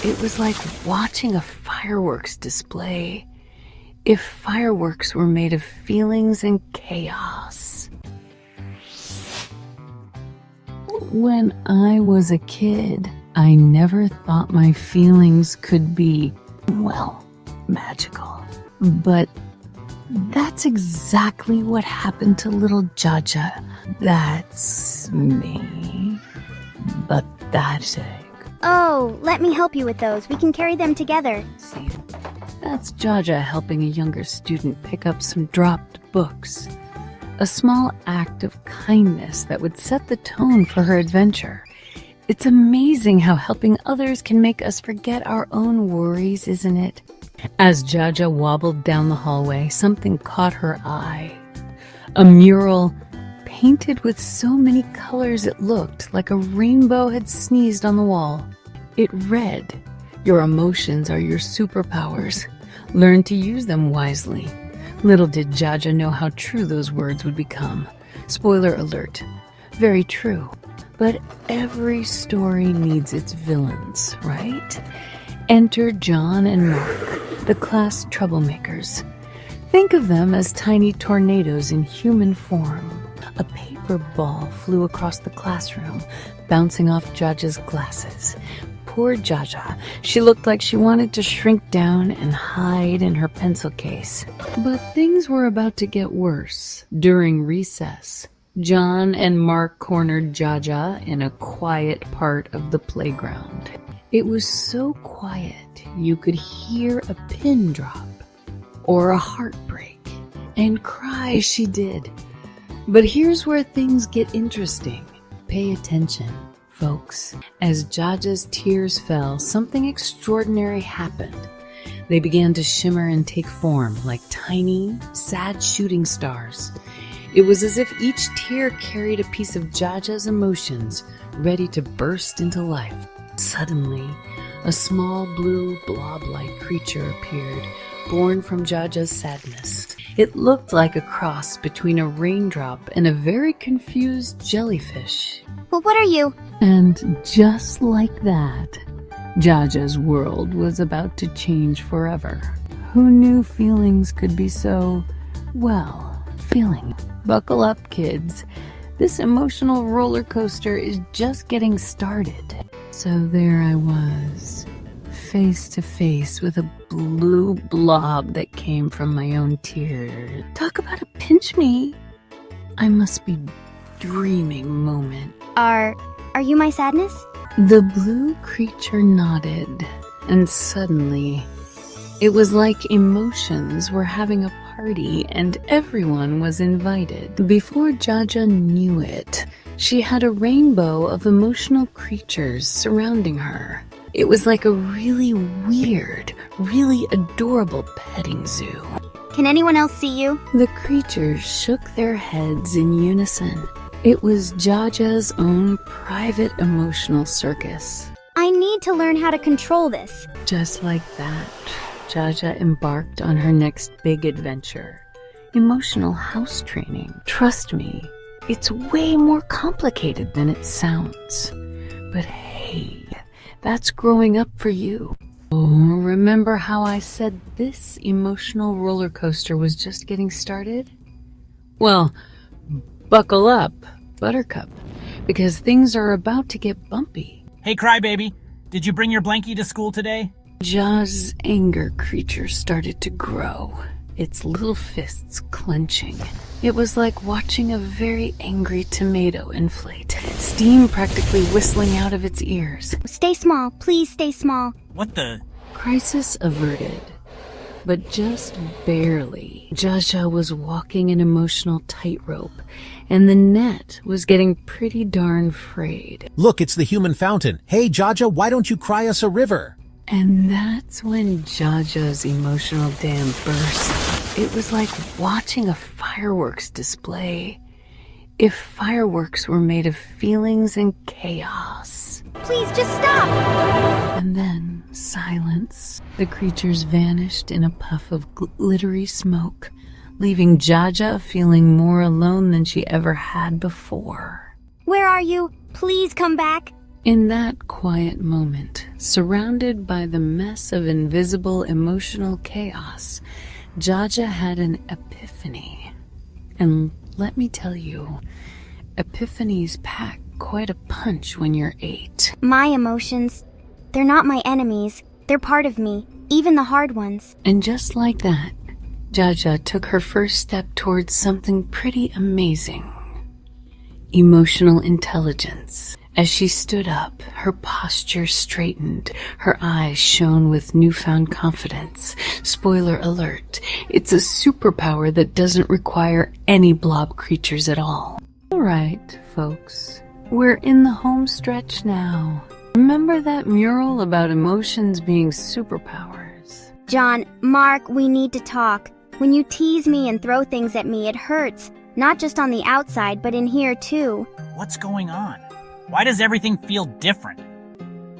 It was like watching a fireworks display. If fireworks were made of feelings and chaos. When I was a kid, I never thought my feelings could be, well, magical. But that's exactly what happened to little Jaja. That's me. But that's egg. Oh, let me help you with those. We can carry them together. See, that's Jaja helping a younger student pick up some dropped books. A small act of kindness that would set the tone for her adventure. It's amazing how helping others can make us forget our own worries, isn't it? As Jaja wobbled down the hallway, something caught her eye. A mural painted with so many colors it looked like a rainbow had sneezed on the wall. It read, "Your emotions are your superpowers. Learn to use them wisely." Little did Jaja know how true those words would become. Spoiler alert, very true. But every story needs its villains, right? Enter John and Mark, the class troublemakers. Think of them as tiny tornadoes in human form. A paper ball flew across the classroom, bouncing off Jaja's glasses. Poor Jaja. She looked like she wanted to shrink down and hide in her pencil case. But things were about to get worse. During recess, John and Mark cornered Jaja in a quiet part of the playground. It was so quiet you could hear a pin drop or a heart break, and cry she did. But here's where things get interesting. Pay attention, folks. As Jaja's tears fell, something extraordinary happened. They began to shimmer and take form like tiny, sad shooting stars. It was as if each tear carried a piece of Jaja's emotions, ready to burst into life. Suddenly, a small blue blob-like creature appeared, born from Jaja's sadness. It looked like a cross between a raindrop and a very confused jellyfish. Well, what are you? And just like that, Jaja's world was about to change forever. Who knew feelings could be so, well, feeling? Buckle up, kids. This emotional roller coaster is just getting started. So there I was, face to face with a blue blob that came from my own tears. Talk about a pinch me. I must be dreaming moment. Are you my sadness? The blue creature nodded, and suddenly it was like emotions were having a party and everyone was invited. Before Jaja knew it, she had a rainbow of emotional creatures surrounding her. It was like a really weird, really adorable petting zoo. Can anyone else see you? The creatures shook their heads in unison. It was Jaja's own private emotional circus. I need to learn how to control this. Just like that, Jaja embarked on her next big adventure. Emotional house training. Trust me, it's way more complicated than it sounds. But hey, that's growing up for you. Oh, remember how I said this emotional roller coaster was just getting started? Well, buckle up, Buttercup, because things are about to get bumpy. Hey, Crybaby, did you bring your blankie to school today? Ja's anger creature started to grow, its little fists clenching. It was like watching a very angry tomato inflate, steam practically whistling out of its ears. Stay small, please stay small. What the? Crisis averted, but just barely. Jaja was walking an emotional tightrope, and the net was getting pretty darn frayed. Look, it's the human fountain. Hey, Jaja, why don't you cry us a river? And that's when Jaja's emotional dam burst. It was like watching a fireworks display. If fireworks were made of feelings and chaos. Please, just stop! And then silence. The creatures vanished in a puff of glittery smoke, leaving Jaja feeling more alone than she ever had before. Where are you? Please come back. In that quiet moment, surrounded by the mess of invisible emotional chaos, Jaja had an epiphany. And let me tell you, epiphanies pack quite a punch when you're 8. My emotions, they're not my enemies. They're part of me, even the hard ones. And just like that, Jaja took her first step towards something pretty amazing. Emotional intelligence. As she stood up, her posture straightened, her eyes shone with newfound confidence. Spoiler alert, it's a superpower that doesn't require any blob creatures at all. All right, folks, we're in the home stretch now. Remember that mural about emotions being superpowers? John, Mark, we need to talk. When you tease me and throw things at me, it hurts. Not just on the outside, but in here too. What's going on? Why does everything feel different?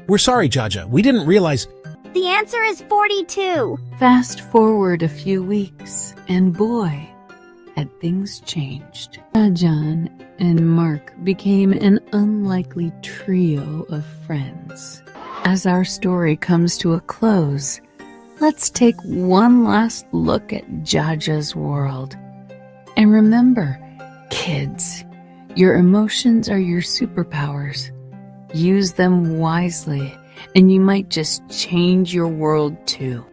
We're sorry, Jaja. We didn't realize. The answer is 42. Fast forward a few weeks, and boy, had things changed. John and Mark became an unlikely trio of friends. As our story comes to a close, let's take one last look at Jaja's world. And remember, kids, your emotions are your superpowers. Use them wisely, and you might just change your world too.